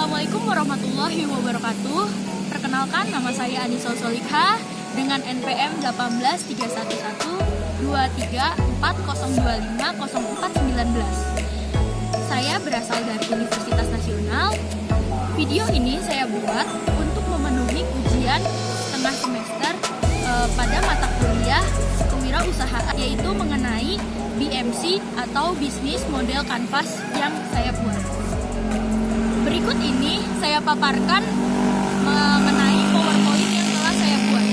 Assalamualaikum warahmatullahi wabarakatuh. Perkenalkan, nama saya Anissa Solikha dengan NPM 183112340250419. Saya berasal dari Universitas Nasional. Video ini saya buat untuk memenuhi ujian setengah semester pada mata kuliah kewirausahaan, yaitu mengenai BMC atau Business Model Canvas yang saya buat. Berikut ini saya paparkan mengenai PowerPoint yang telah saya buat.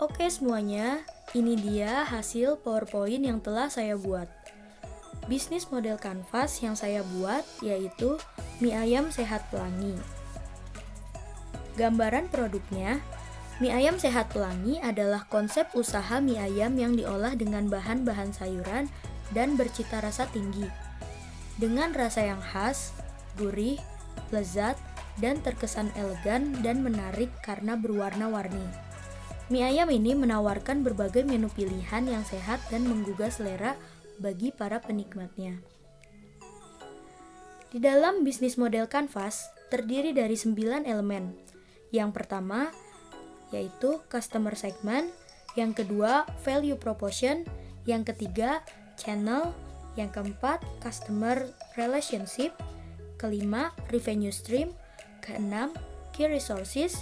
Oke semuanya, ini dia hasil PowerPoint yang telah saya buat. Bisnis model kanvas yang saya buat yaitu mie ayam sehat pelangi. Gambaran produknya, mie ayam sehat pelangi adalah konsep usaha mie ayam yang diolah dengan bahan-bahan sayuran dan bercita rasa tinggi. Dengan rasa yang khas, gurih, lezat, dan terkesan elegan dan menarik karena berwarna-warni. Mie ayam ini menawarkan berbagai menu pilihan yang sehat dan menggugah selera bagi para penikmatnya. Di dalam bisnis model kanvas terdiri dari 9 elemen. Yang pertama yaitu customer segment, yang kedua value proposition, yang ketiga channel, yang keempat customer relationship, kelima revenue stream, keenam key resources,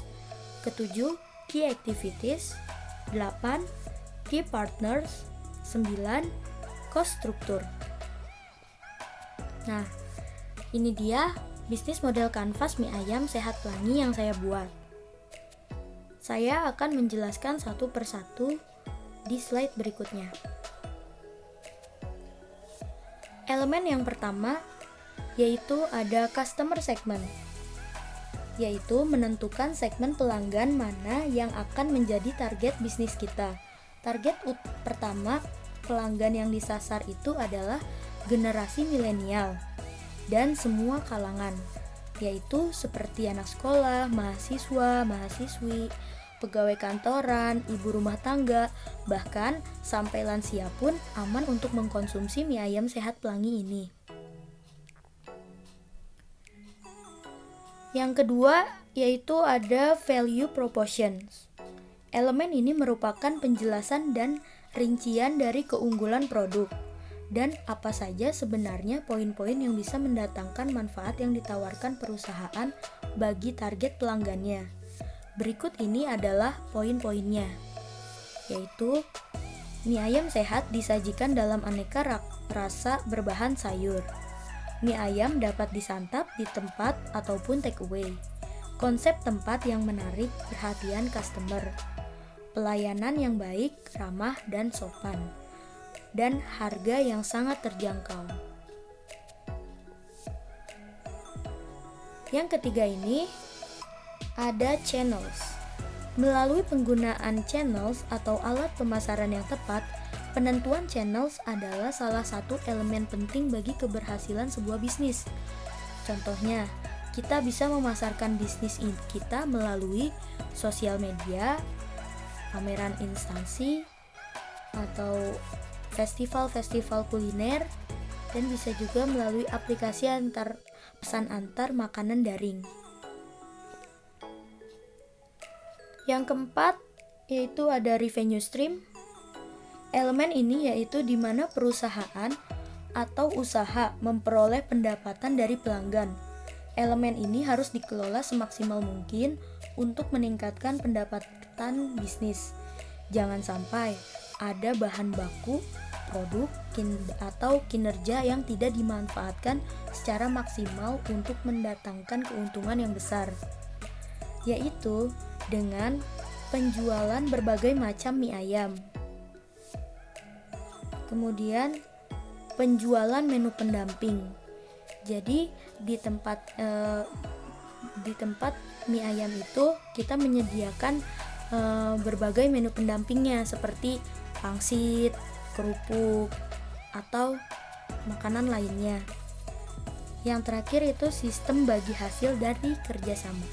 ketujuh key activities, 8 key partners, 9 cost structure. Nah, ini dia bisnis model kanvas mie ayam sehat pelangi yang saya buat. Saya akan menjelaskan satu persatu di slide berikutnya. Elemen yang pertama yaitu ada customer segment, yaitu menentukan segmen pelanggan mana yang akan menjadi target bisnis kita. Target pertama pelanggan yang disasar itu adalah generasi milenial dan semua kalangan, yaitu seperti anak sekolah, mahasiswa, mahasiswi, pegawai kantoran, ibu rumah tangga, bahkan sampai lansia pun aman untuk mengkonsumsi mie ayam sehat pelangi ini. Yang kedua yaitu ada value propositions. Elemen ini merupakan penjelasan dan rincian dari keunggulan produk dan apa saja sebenarnya poin-poin yang bisa mendatangkan manfaat yang ditawarkan perusahaan bagi target pelanggannya. Berikut ini adalah poin-poinnya, yaitu mie ayam sehat disajikan dalam aneka rasa berbahan sayur. Mie ayam dapat disantap di tempat ataupun take away. Konsep tempat yang menarik perhatian customer. Pelayanan yang baik, ramah, dan sopan. Dan harga yang sangat terjangkau. Yang ketiga ini ada channels. Melalui penggunaan channels atau alat pemasaran yang tepat, penentuan channels adalah salah satu elemen penting bagi keberhasilan sebuah bisnis. Contohnya, kita bisa memasarkan bisnis kita melalui sosial media, pameran instansi, atau festival-festival kuliner, dan bisa juga melalui aplikasi pesan antar makanan daring. Yang keempat yaitu ada revenue stream. Elemen ini yaitu di mana perusahaan atau usaha memperoleh pendapatan dari pelanggan. Elemen ini harus dikelola semaksimal mungkin untuk meningkatkan pendapatan bisnis. Jangan sampai ada bahan baku, produk, atau kinerja yang tidak dimanfaatkan secara maksimal untuk mendatangkan keuntungan yang besar, yaitu dengan penjualan berbagai macam mie ayam. Kemudian penjualan menu pendamping. Jadi di tempat mie ayam itu kita menyediakan berbagai menu pendampingnya seperti pangsit, kerupuk, atau makanan lainnya. Yang terakhir itu sistem bagi hasil dari kerjasama.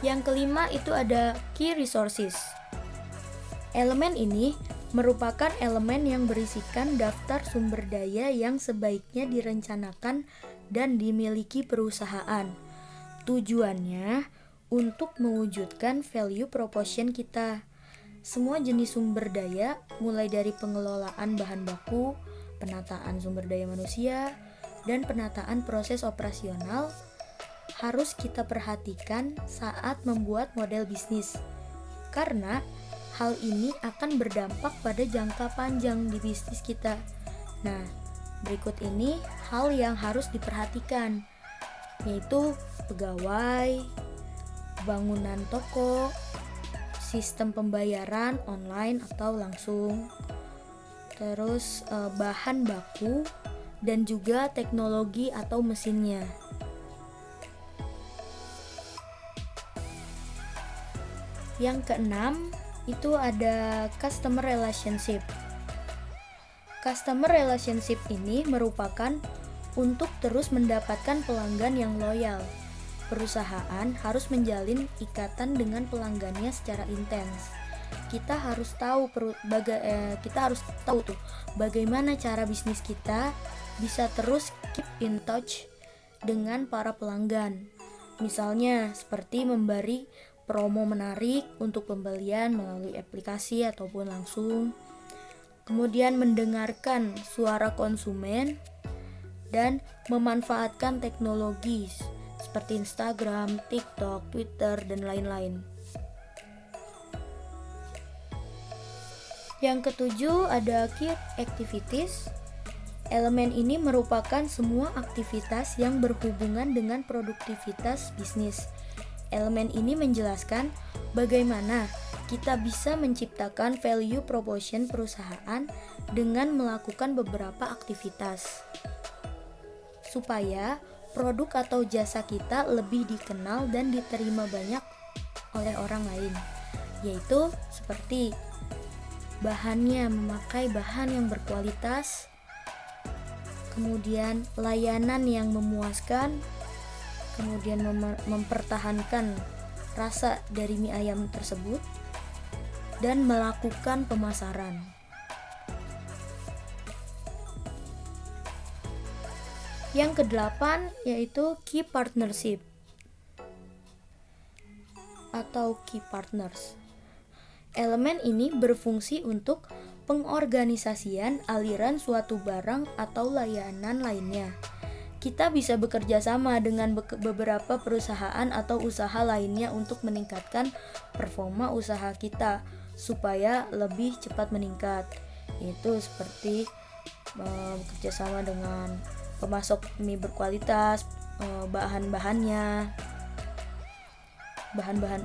Yang kelima itu ada key resources. Elemen ini merupakan elemen yang berisikan daftar sumber daya yang sebaiknya direncanakan dan dimiliki perusahaan. Tujuannya untuk mewujudkan value proposition kita. Semua jenis sumber daya, mulai dari pengelolaan bahan baku, penataan sumber daya manusia, dan penataan proses operasional, harus kita perhatikan saat membuat model bisnis. Karena hal ini akan berdampak pada jangka panjang di bisnis kita. Nah, berikut ini hal yang harus diperhatikan, yaitu pegawai, bangunan toko, sistem pembayaran online atau langsung, terus bahan baku, dan juga teknologi atau mesinnya. Yang keenam, itu ada customer relationship. Customer relationship ini merupakan untuk terus mendapatkan pelanggan yang loyal. Perusahaan harus menjalin ikatan dengan pelanggannya secara intens. Kita harus tahu bagaimana cara bisnis kita bisa terus keep in touch dengan para pelanggan. Misalnya seperti memberi promo menarik untuk pembelian melalui aplikasi ataupun langsung. Kemudian mendengarkan suara konsumen dan memanfaatkan teknologi seperti Instagram, TikTok, Twitter, dan lain-lain. Yang ketujuh ada key activities. Elemen ini merupakan semua aktivitas yang berhubungan dengan produktivitas bisnis. Elemen ini menjelaskan bagaimana kita bisa menciptakan value proposition perusahaan dengan melakukan beberapa aktivitas supaya produk atau jasa kita lebih dikenal dan diterima banyak oleh orang lain, yaitu seperti bahannya, memakai bahan yang berkualitas, kemudian layanan yang memuaskan, kemudian mempertahankan rasa dari mie ayam tersebut, dan melakukan pemasaran. Yang kedelapan yaitu key partnership atau key partners. Elemen ini berfungsi untuk pengorganisasian aliran suatu barang atau layanan lainnya. Kita bisa bekerja sama dengan beberapa perusahaan atau usaha lainnya untuk meningkatkan performa usaha kita supaya lebih cepat meningkat. Itu seperti bekerja sama dengan pemasok mie berkualitas, bahan-bahan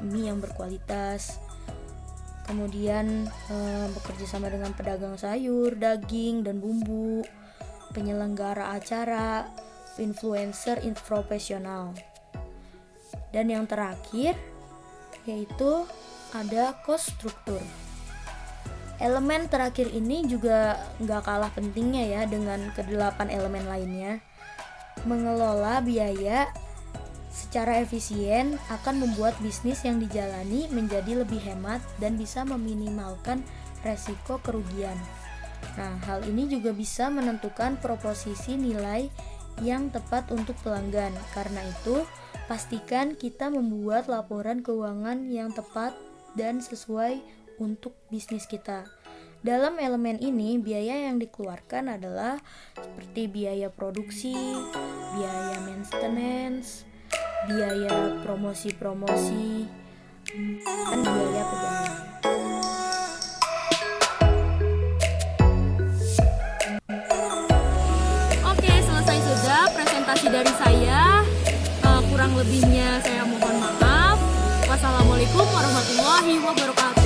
mie yang berkualitas. Kemudian bekerja sama dengan pedagang sayur, daging, dan bumbu, penyelenggara acara, influencer profesional. Dan yang terakhir yaitu ada cost structure. Elemen terakhir ini juga nggak kalah pentingnya ya dengan kedelapan elemen lainnya. Mengelola biaya secara efisien akan membuat bisnis yang dijalani menjadi lebih hemat dan bisa meminimalkan resiko kerugian. Nah, hal ini juga bisa menentukan proposisi nilai yang tepat untuk pelanggan. Karena itu, pastikan kita membuat laporan keuangan yang tepat dan sesuai untuk bisnis kita. Dalam elemen ini, biaya yang dikeluarkan adalah seperti biaya produksi, biaya maintenance, biaya promosi-promosi, dan biaya pegawai. Oke, selesai sudah presentasi dari saya. Kurang lebihnya saya mohon maaf. Wassalamualaikum warahmatullahi wabarakatuh.